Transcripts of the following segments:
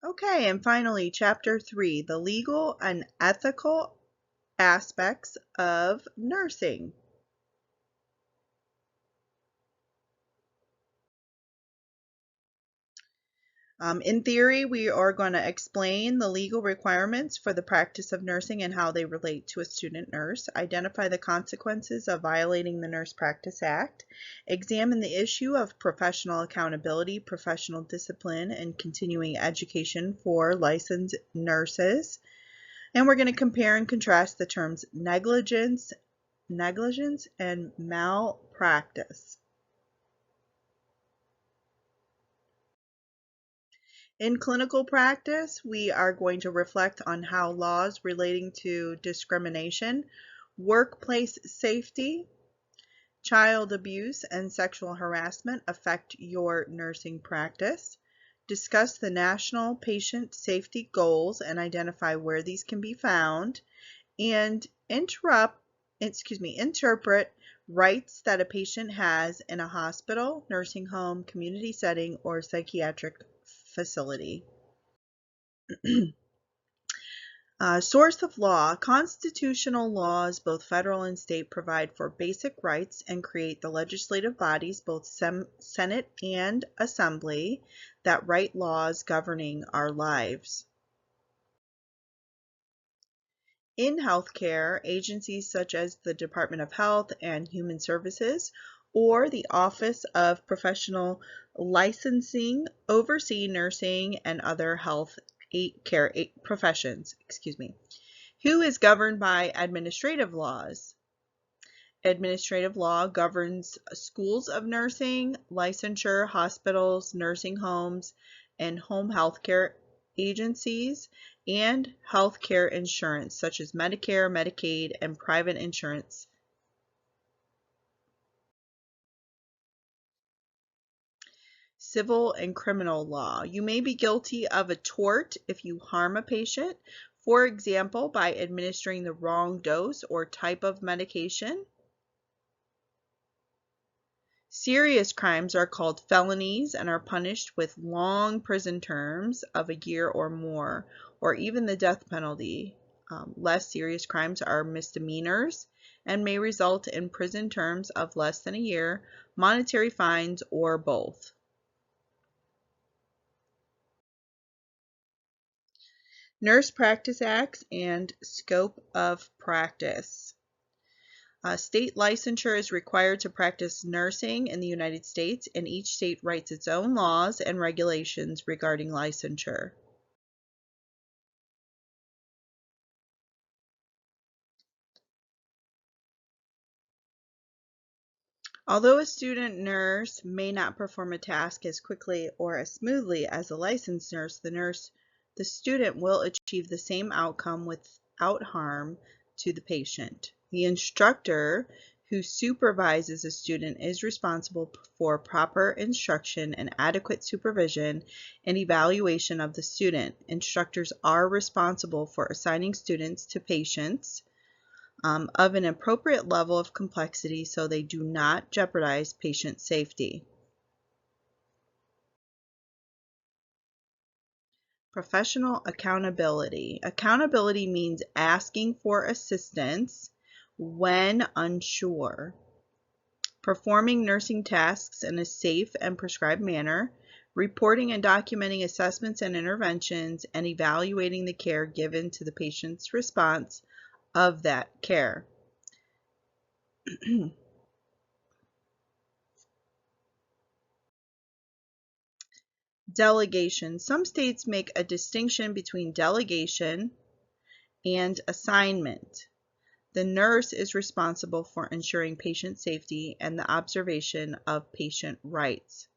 Okay, and finally, Chapter 3, the legal and ethical aspects of nursing. In theory, we are going to explain the legal requirements for the practice of nursing and how they relate to a student nurse, identify the consequences of violating the Nurse Practice Act, examine the issue of professional accountability, professional discipline, and continuing education for licensed nurses. And we're going to compare and contrast the terms negligence and malpractice. In clinical practice, we are going to reflect on how laws relating to discrimination, workplace safety, child abuse, and sexual harassment affect your nursing practice. Discuss the national patient safety goals and identify where these can be found. And interpret rights that a patient has in a hospital, nursing home, community setting, or psychiatric facility. Source of law. Constitutional laws, both federal and state, provide for basic rights and create the legislative bodies, both Senate and Assembly, that write laws governing our lives. In healthcare, agencies such as the Department of Health and Human Services or the Office of Professional Licensing oversee nursing and other health care professions. Who is governed by administrative laws? Administrative law governs schools of nursing, licensure, hospitals, nursing homes, and home health care agencies, and health care insurance, such as Medicare, Medicaid, and private insurance. Civil and criminal law. You may be guilty of a tort if you harm a patient, for example, by administering the wrong dose or type of medication. Serious crimes are called felonies and are punished with long prison terms of a year or more, or even the death penalty. Less serious crimes are misdemeanors and may result in prison terms of less than a year, monetary fines, or both. Nurse Practice Acts and scope of practice. State licensure is required to practice nursing in the United States, and each state writes its own laws and regulations regarding licensure. Although a student nurse may not perform a task as quickly or as smoothly as a licensed nurse, the student will achieve the same outcome without harm to the patient. The instructor who supervises a student is responsible for proper instruction and adequate supervision and evaluation of the student. Instructors are responsible for assigning students to patients of an appropriate level of complexity so they do not jeopardize patient safety. Professional accountability. Accountability means asking for assistance when unsure, performing nursing tasks in a safe and prescribed manner, reporting and documenting assessments and interventions, and evaluating the care given to the patient's response of that care. Delegation. Some states make a distinction between delegation and assignment. The nurse is responsible for ensuring patient safety and the observation of patient rights.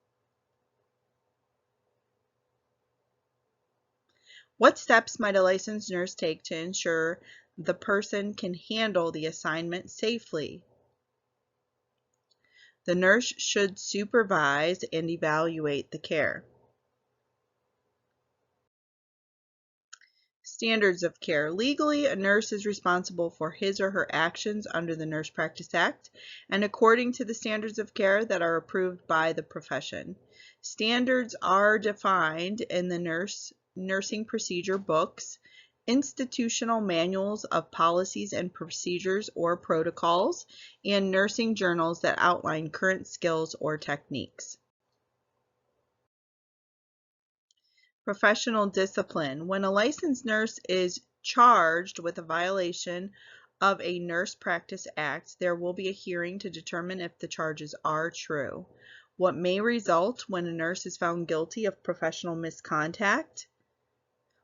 What steps might a licensed nurse take to ensure the person can handle the assignment safely? The nurse should supervise and evaluate the care. Standards of care. Legally, a nurse is responsible for his or her actions under the Nurse Practice Act and according to the standards of care that are approved by the profession. Standards are defined in the Nurse nursing procedure books, institutional manuals of policies and procedures or protocols, and nursing journals that outline current skills or techniques. Professional discipline. When a licensed nurse is charged with a violation of a Nurse Practice Act, there will be a hearing to determine if the charges are true. What may result when a nurse is found guilty of professional misconduct?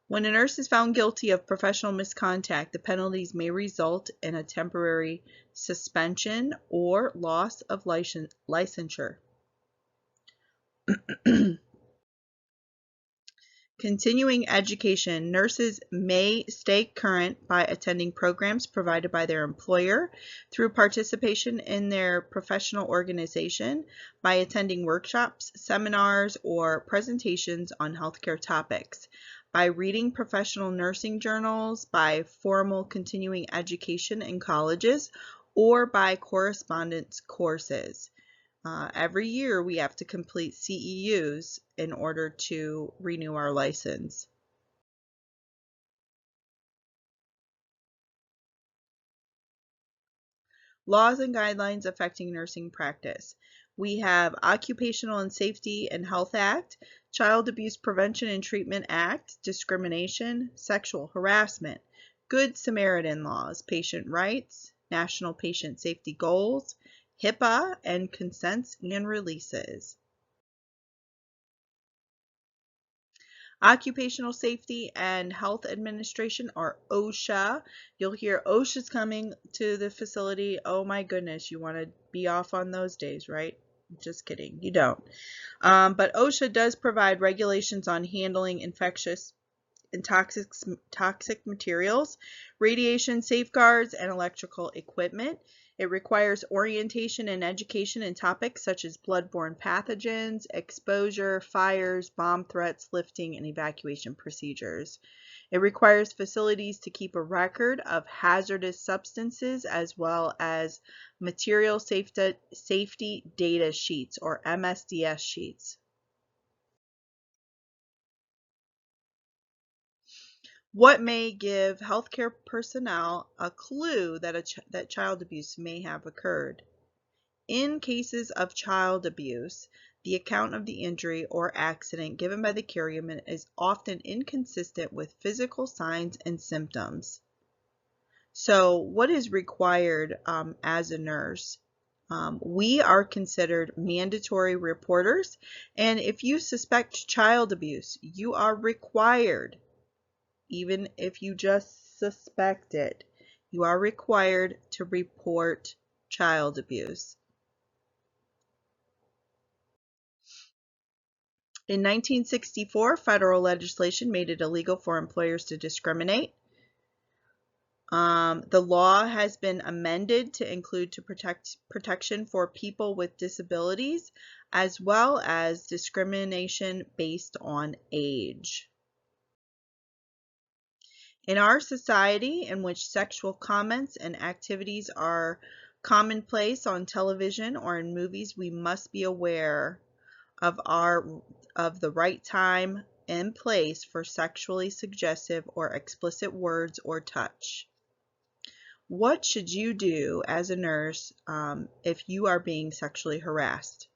When a nurse is found guilty of professional misconduct, the penalties may result in a temporary suspension or loss of licensure. Continuing education. Nurses may stay current by attending programs provided by their employer, through participation in their professional organization, by attending workshops, seminars, or presentations on healthcare topics, by reading professional nursing journals, by formal continuing education in colleges, or by correspondence courses. Every year we have to complete CEUs in order to renew our license. Laws and guidelines affecting nursing practice. We have Occupational and Safety and Health Act, Child Abuse Prevention and Treatment Act, Discrimination, Sexual Harassment, Good Samaritan Laws, Patient Rights, National Patient Safety Goals, HIPAA, and Consents and Releases. Occupational Safety and Health Administration, or OSHA. You'll hear OSHA's coming to the facility. Oh my goodness, you want to be off on those days, right? Just kidding, you don't. But OSHA does provide regulations on handling infectious and toxic materials, radiation safeguards, and electrical equipment. It requires orientation and education in topics such as bloodborne pathogens, exposure, fires, bomb threats, lifting, and evacuation procedures. It requires facilities to keep a record of hazardous substances as well as material safety data sheets, or MSDS sheets. What may give healthcare personnel a clue that child abuse may have occurred? In cases of child abuse, the account of the injury or accident given by the caregiver is often inconsistent with physical signs and symptoms. So what is required as a nurse? We are considered mandatory reporters, and if you suspect child abuse, you are required, even if you just suspect it, you are required to report child abuse. In 1964, federal legislation made it illegal for employers to discriminate. The law has been amended to include protection for people with disabilities, as well as discrimination based on age. In our society, in which sexual comments and activities are commonplace on television or in movies, we must be aware of the right time and place for sexually suggestive or explicit words or touch. What should you do as a nurse if you are being sexually harassed?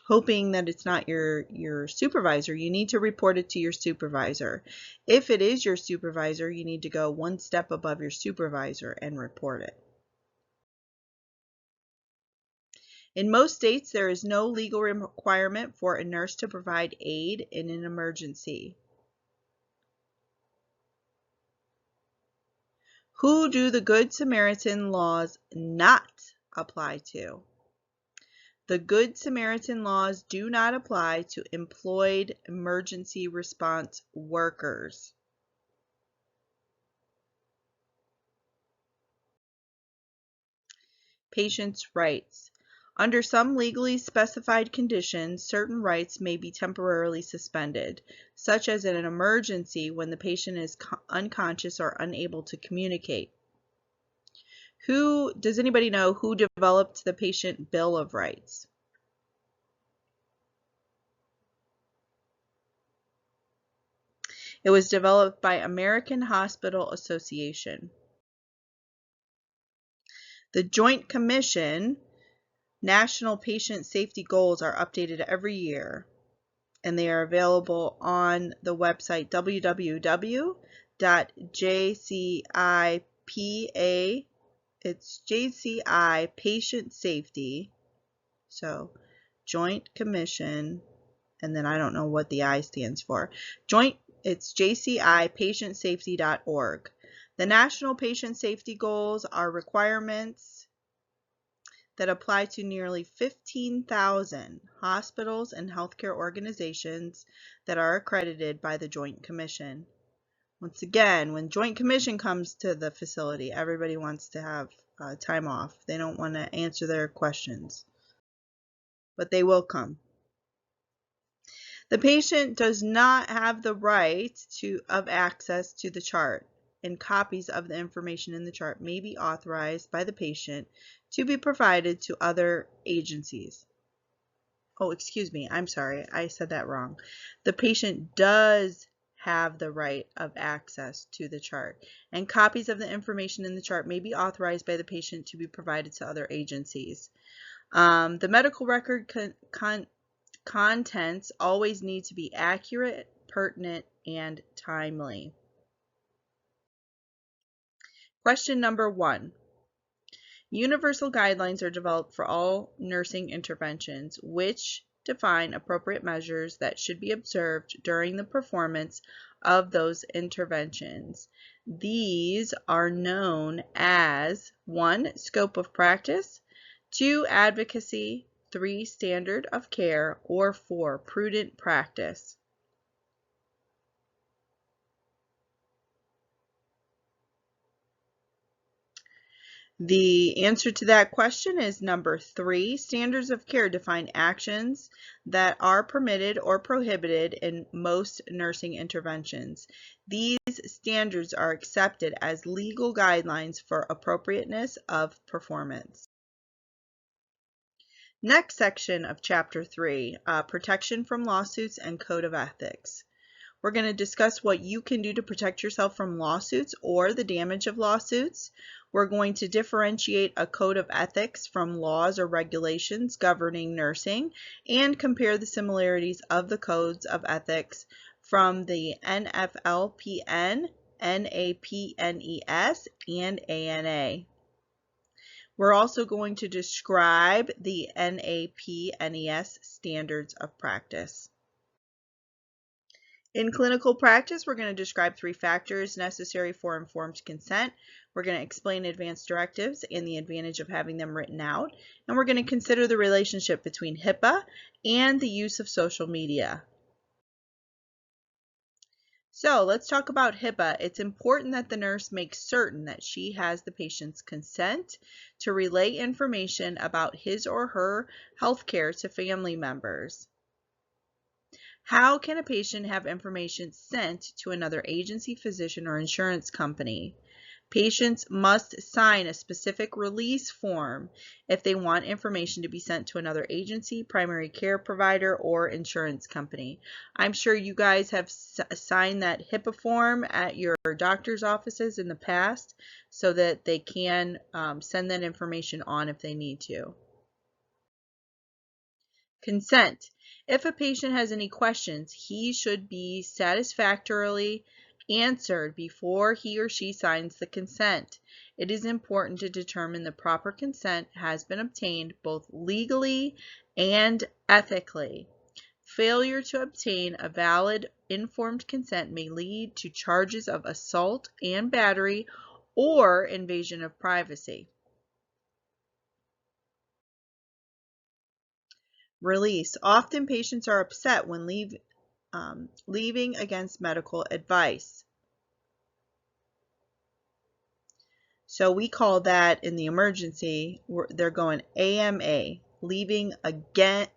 Hoping that it's not your supervisor, you need to report it to your supervisor. If it is your supervisor, you need to go one step above your supervisor and report it. In most states, there is no legal requirement for a nurse to provide aid in an emergency. Who do the Good Samaritan laws not apply to? The Good Samaritan laws do not apply to employed emergency response workers. Patients' rights. Under some legally specified conditions, certain rights may be temporarily suspended, such as in an emergency when the patient is unconscious or unable to communicate. Does anybody know who developed the Patient Bill of Rights? It was developed by American Hospital Association. The Joint Commission National Patient Safety Goals are updated every year, and they are available on the website www.jcipa, it's JCI Patient Safety, so Joint Commission, and then I don't know what the I stands for. It's jcipatientsafety.org. The National Patient Safety Goals are requirements that apply to nearly 15,000 hospitals and healthcare organizations that are accredited by the Joint Commission. Once again, when Joint Commission comes to the facility, everybody wants to have time off. They don't want to answer their questions, but they will come. The patient does not have the right of access to the chart, and copies of the information in the chart may be authorized by the patient to be provided to other agencies. Oh, excuse me, I'm sorry, I said that wrong. The patient does have the right of access to the chart, and copies of the information in the chart may be authorized by the patient to be provided to other agencies. The medical record contents always need to be accurate, pertinent, and timely. Question number 1. Universal guidelines are developed for all nursing interventions, which define appropriate measures that should be observed during the performance of those interventions. These are known as 1. Scope of practice, 2. Advocacy, 3. Standard of care, or 4. Prudent practice. The answer to that question is number 3. Standards of care define actions that are permitted or prohibited in most nursing interventions. These standards are accepted as legal guidelines for appropriateness of performance. Next section of Chapter 3, Protection from Lawsuits and Code of Ethics. We're going to discuss what you can do to protect yourself from lawsuits or the damage of lawsuits. We're going to differentiate a code of ethics from laws or regulations governing nursing and compare the similarities of the codes of ethics from the NFLPN, NAPNES, and ANA. We're also going to describe the NAPNES standards of practice. In clinical practice, we're going to describe 3 factors necessary for informed consent. We're going to explain advance directives and the advantage of having them written out. And we're going to consider the relationship between HIPAA and the use of social media. So let's talk about HIPAA. It's important that the nurse makes certain that she has the patient's consent to relay information about his or her health care to family members. How can a patient have information sent to another agency, physician, or insurance company? Patients must sign a specific release form if they want information to be sent to another agency, primary care provider, or insurance company. I'm sure you guys have signed that HIPAA form at your doctor's offices in the past so that they can send that information on if they need to. Consent. If a patient has any questions, he should be satisfactorily answered before he or she signs the consent. It is important to determine the proper consent has been obtained both legally and ethically. Failure to obtain a valid informed consent may lead to charges of assault and battery or invasion of privacy. Release. Often patients are upset when leaving against medical advice. So we call that in the emergency, they're going AMA, leaving again.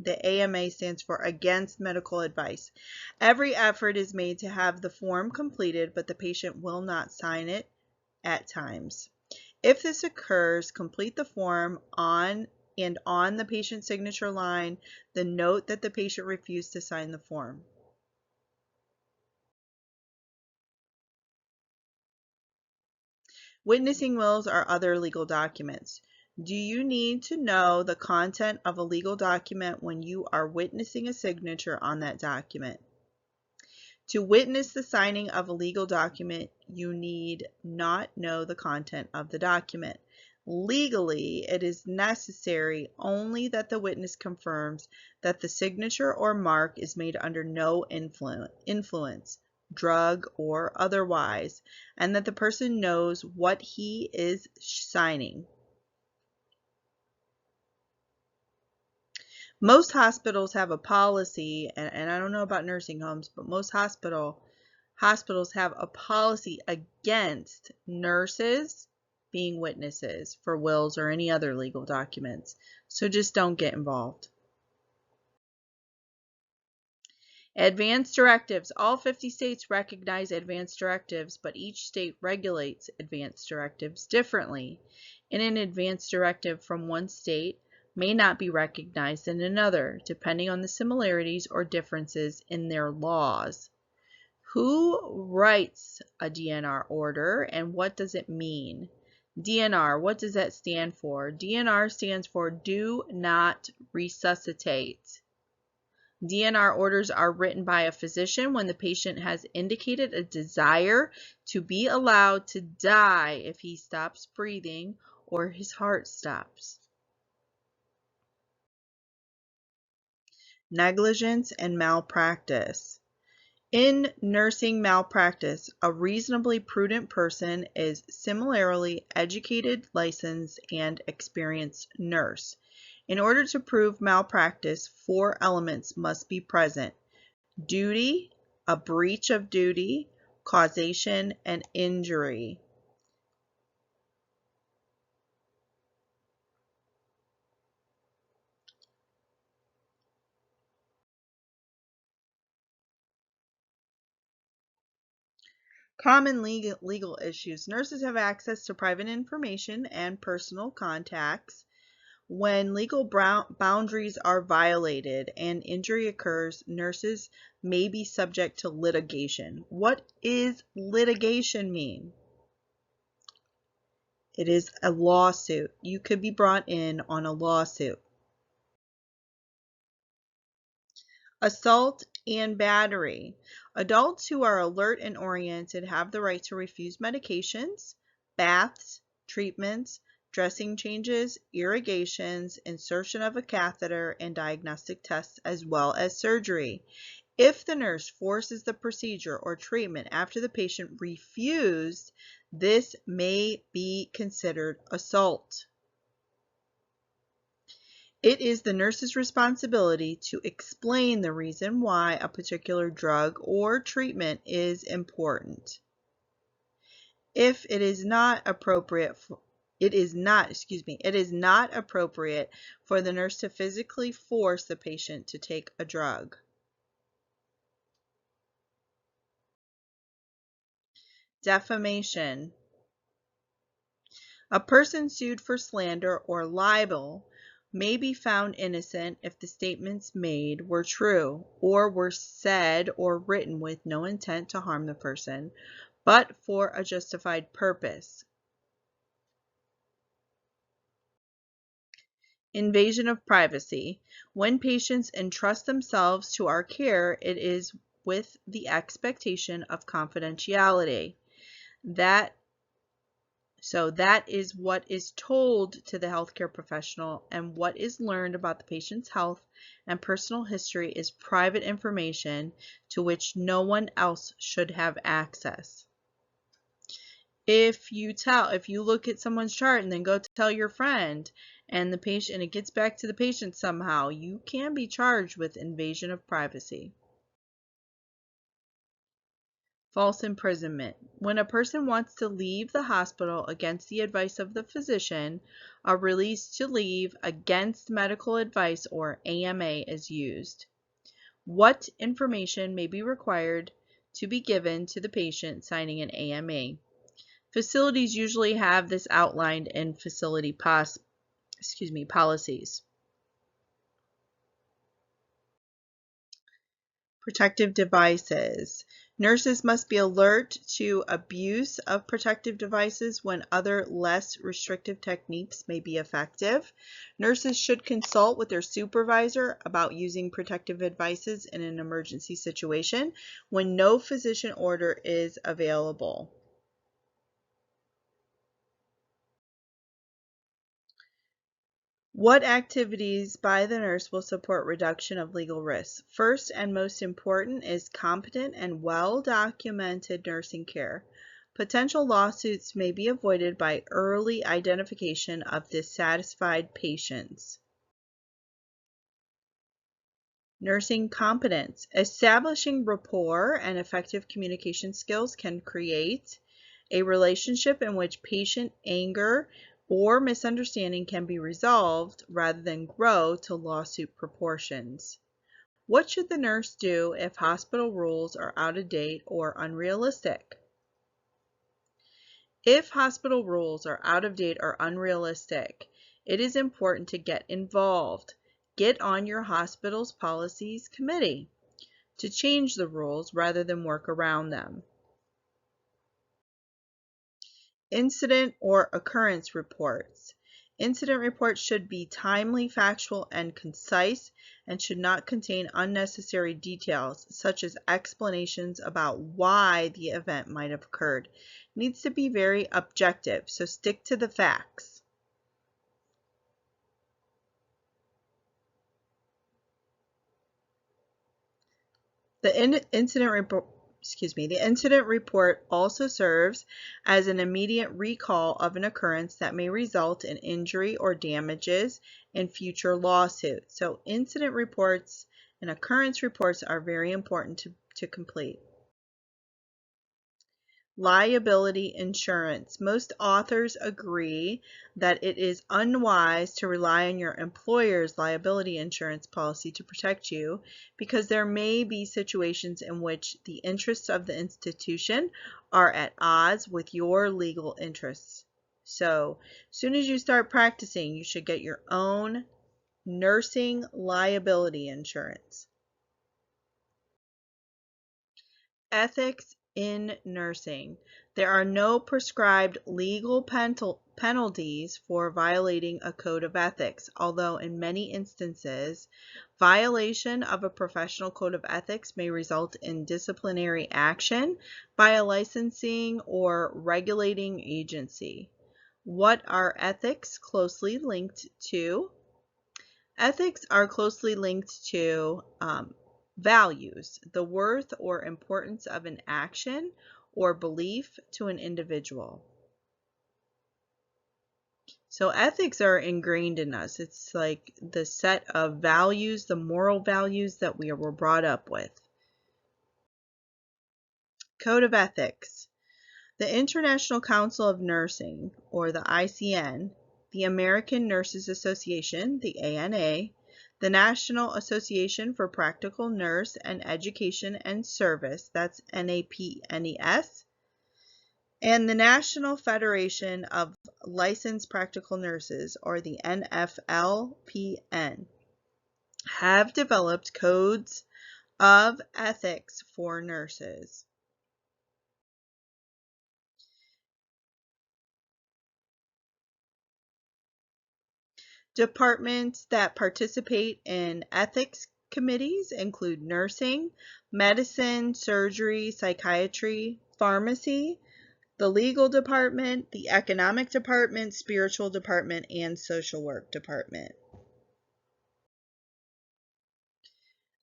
The AMA stands for against medical advice. Every effort is made to have the form completed, but the patient will not sign it at times. If this occurs, complete the form on the patient signature line, the note that the patient refused to sign the form. Witnessing wills are other legal documents. Do you need to know the content of a legal document when you are witnessing a signature on that document? To witness the signing of a legal document, you need not know the content of the document. Legally, it is necessary only that the witness confirms that the signature or mark is made under no influence, drug or otherwise, and that the person knows what he is signing. Most hospitals have a policy, and I don't know about nursing homes, but most hospitals have a policy against nurses being witnesses for wills or any other legal documents. So just don't get involved. Advance directives. All 50 states recognize advance directives, but each state regulates advance directives differently. And an advance directive from one state may not be recognized in another, depending on the similarities or differences in their laws. Who writes a DNR order and what does it mean? DNR, what does that stand for? DNR stands for Do Not Resuscitate. DNR orders are written by a physician when the patient has indicated a desire to be allowed to die if he stops breathing or his heart stops. Negligence and malpractice. In nursing malpractice, a reasonably prudent person is similarly educated, licensed, and experienced nurse. In order to prove malpractice, 4 elements must be present: duty, a breach of duty, causation, and injury. Common legal issues. Nurses have access to private information and personal contacts. When legal boundaries are violated and injury occurs, nurses may be subject to litigation. What is litigation mean? It is a lawsuit. You could be brought in on a lawsuit. Assault and battery. Adults who are alert and oriented have the right to refuse medications, baths, treatments, dressing changes, irrigations, insertion of a catheter, and diagnostic tests, as well as surgery. If the nurse forces the procedure or treatment after the patient refused, this may be considered assault. It is the nurse's responsibility to explain the reason why a particular drug or treatment is important. If it is not appropriate it is not appropriate for the nurse to physically force the patient to take a drug. Defamation. A person sued for slander or libel may be found innocent if the statements made were true or were said or written with no intent to harm the person, but for a justified purpose. Invasion of privacy. When patients entrust themselves to our care, it is with the expectation of confidentiality. That is what is told to the healthcare professional, and what is learned about the patient's health and personal history is private information to which no one else should have access. If you look at someone's chart and then go tell your friend and it gets back to the patient somehow, you can be charged with invasion of privacy. False imprisonment. When a person wants to leave the hospital against the advice of the physician, a release to leave against medical advice, or AMA, is used. What information may be required to be given to the patient signing an AMA? Facilities usually have this outlined in facility policies. Protective devices. Nurses must be alert to abuse of protective devices when other less restrictive techniques may be effective. Nurses should consult with their supervisor about using protective devices in an emergency situation when no physician order is available. What activities by the nurse will support reduction of legal risks? First and most important is competent and well-documented nursing care. Potential lawsuits may be avoided by early identification of dissatisfied patients. Nursing competence. Establishing rapport and effective communication skills can create a relationship in which patient anger or misunderstanding can be resolved rather than grow to lawsuit proportions. What should the nurse do if hospital rules are out of date or unrealistic? If hospital rules are out of date or unrealistic, it is important to get involved. Get on your hospital's policies committee to change the rules rather than work around them. Incident or occurrence reports. Incident reports should be timely, factual, and concise and should not contain unnecessary details such as explanations about why the event might have occurred. It needs to be very objective, so stick to the facts. The incident report also serves as an immediate recall of an occurrence that may result in injury or damages in future lawsuits. So incident reports and occurrence reports are very important to complete. Liability insurance. Most authors agree that it is unwise to rely on your employer's liability insurance policy to protect you because there may be situations in which the interests of the institution are at odds with your legal interests. So, as soon as you start practicing, you should get your own nursing liability insurance. Ethics in nursing. There are no prescribed legal penalties for violating a code of ethics, although in many instances, violation of a professional code of ethics may result in disciplinary action by a licensing or regulating agency. What are ethics closely linked to? Ethics are closely linked to values, the worth or importance of an action or belief to an individual. So ethics are ingrained in us. It's like the set of values, the moral values that we were brought up with. Code of Ethics. The International Council of Nursing, or the ICN, the American Nurses Association, the ANA, the National Association for Practical Nurse and Education and Service, that's NAPNES, and the National Federation of Licensed Practical Nurses, or the NFLPN, have developed codes of ethics for nurses. Departments that participate in ethics committees include nursing, medicine, surgery, psychiatry, pharmacy, the legal department, the economic department, spiritual department, and social work department.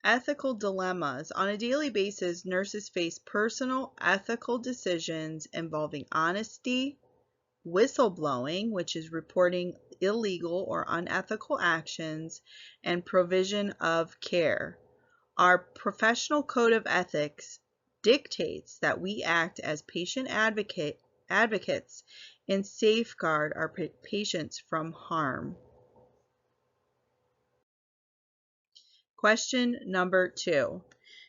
Ethical dilemmas. On a daily basis, nurses face personal ethical decisions involving honesty, whistleblowing, which is reporting illegal or unethical actions, and provision of care. Our professional code of ethics dictates that we act as patient advocates and safeguard our patients from harm. Question number 2.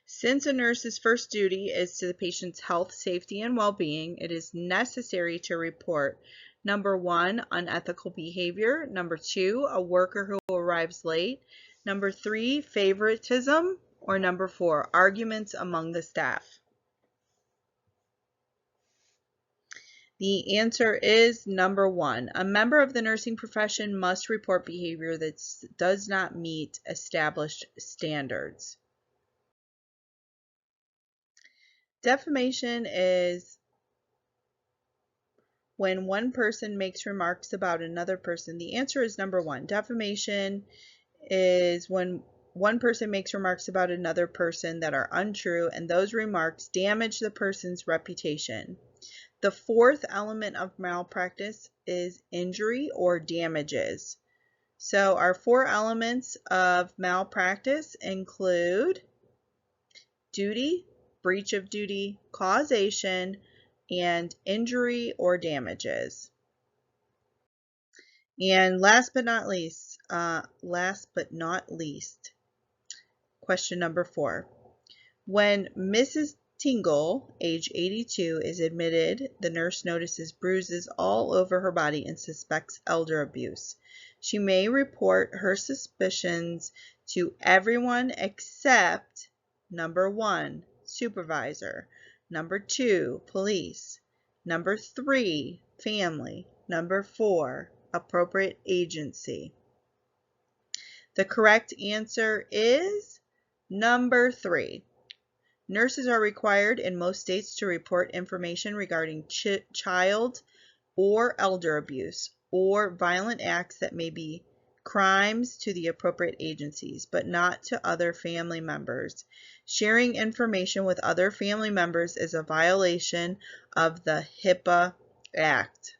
Since a nurse's first duty is to the patient's health, safety, and well-being, it is necessary to report number 1, unethical behavior, number 2, a worker who arrives late, number 3, favoritism, Or number 4, arguments among the staff? The answer is number 1. A member of the nursing profession must report behavior that does not meet established standards. Defamation is when one person makes remarks about another person. The answer is number 1. Defamation is when one person makes remarks about another person that are untrue, and those remarks damage the person's reputation. The 4th element of malpractice is injury or damages. So our 4 elements of malpractice include duty, breach of duty, causation, and injury or damages. And last but not least, question number 4. When Mrs. Tingle, age 82, is admitted, the nurse notices bruises all over her body and suspects elder abuse. She may report her suspicions to everyone except number 1, supervisor, number 2, police, number 3, family, number 4, appropriate agency. The correct answer is number 3. Nurses are required in most states to report information regarding child or elder abuse or violent acts that may be crimes to the appropriate agencies, but not to other family members. Sharing information with other family members is a violation of the HIPAA Act.